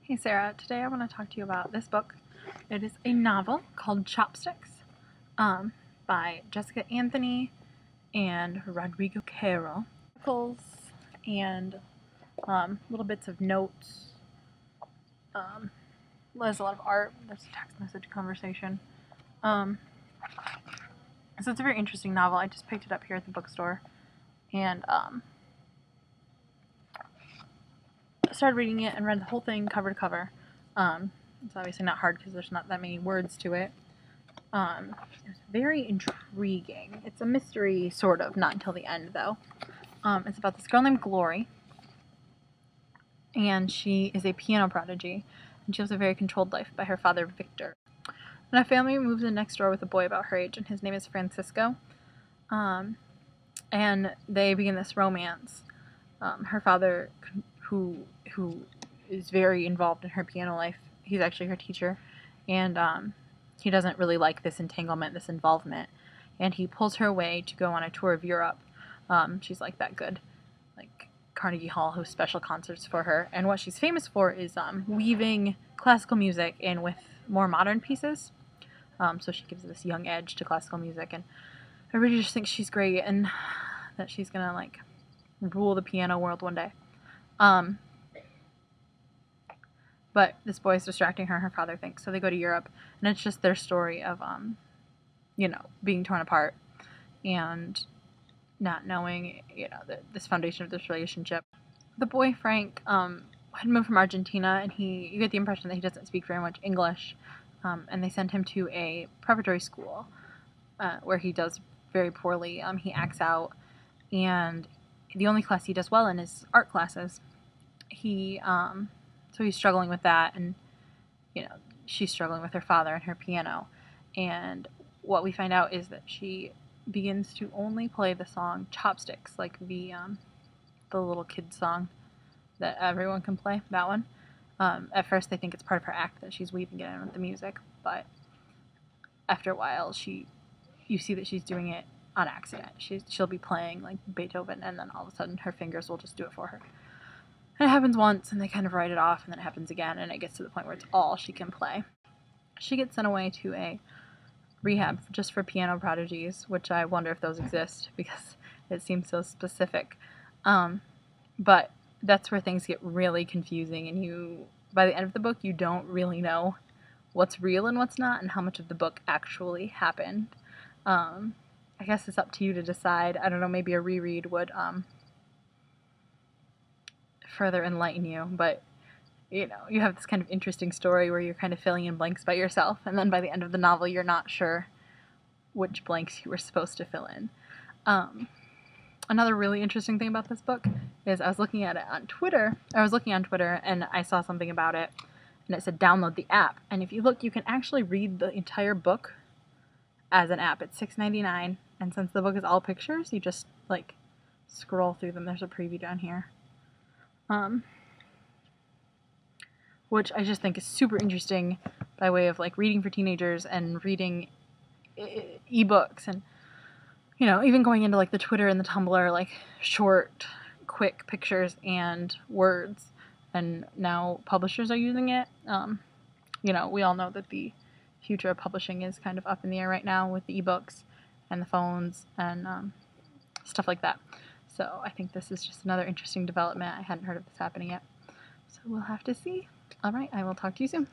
Hey Sarah, today I want to talk to you about this book. It is a novel called Chopsticks by Jessica Anthony and Rodrigo Caro. Articles and little bits of notes. There's a lot of art. There's a text message conversation. So it's a very interesting novel. I just picked it up here at the bookstore and started reading it and read the whole thing cover to cover. It's obviously not hard because there's not that many words to it. It's very intriguing. It's a mystery, sort of, not until the end, though. It's about this girl named Glory, and she is a piano prodigy, and she lives a very controlled life by her father, Victor. And her family moves in next door with a boy about her age, and his name is Francisco. And they begin this romance. Her father, who is very involved in her piano life, he's actually her teacher, and he doesn't really like this entanglement, this involvement, and he pulls her away to go on a tour of Europe. She's like that good. Like Carnegie Hall hosts special concerts for her, and what she's famous for is weaving classical music in with more modern pieces. So she gives this young edge to classical music, and everybody just thinks she's great and that she's gonna like rule the piano world one day. But this boy is distracting her, her father thinks. So they go to Europe, and it's just their story of, being torn apart and not knowing, this foundation of this relationship. The boy, Frank, had moved from Argentina, and you get the impression that he doesn't speak very much English, and they send him to a preparatory school where he does very poorly. He acts out, and the only class he does well in is art classes. So he's struggling with that, and, she's struggling with her father and her piano. And what we find out is that she begins to only play the song Chopsticks, like the little kid song that everyone can play, that one. At first they think it's part of her act that she's weaving it in with the music, but after a while you see that she's doing it on accident. She'll be playing like Beethoven, and then all of a sudden her fingers will just do it for her. And it happens once, and they kind of write it off, and then it happens again, and it gets to the point where it's all she can play. She gets sent away to a rehab just for piano prodigies, which I wonder if those exist, because it seems so specific. But that's where things get really confusing, and by the end of the book, you don't really know what's real and what's not, and how much of the book actually happened. I guess it's up to you to decide. I don't know, maybe a reread would further enlighten you, but you have this kind of interesting story where you're kind of filling in blanks by yourself, and then by the end of the novel you're not sure which blanks you were supposed to fill in. Another really interesting thing about this book is I was looking on Twitter and I saw something about it, and it said download the app, and if you look you can actually read the entire book as an app. It's $6.99, and since the book is all pictures, you just like scroll through them. There's a preview down here. Which I just think is super interesting by way of like reading for teenagers and reading ebooks, and even going into like the Twitter and the Tumblr, like short, quick pictures and words, and now publishers are using it. We all know that the future of publishing is kind of up in the air right now with the ebooks and the phones and stuff like that. So I think this is just another interesting development. I hadn't heard of this happening yet. So we'll have to see. All right, I will talk to you soon.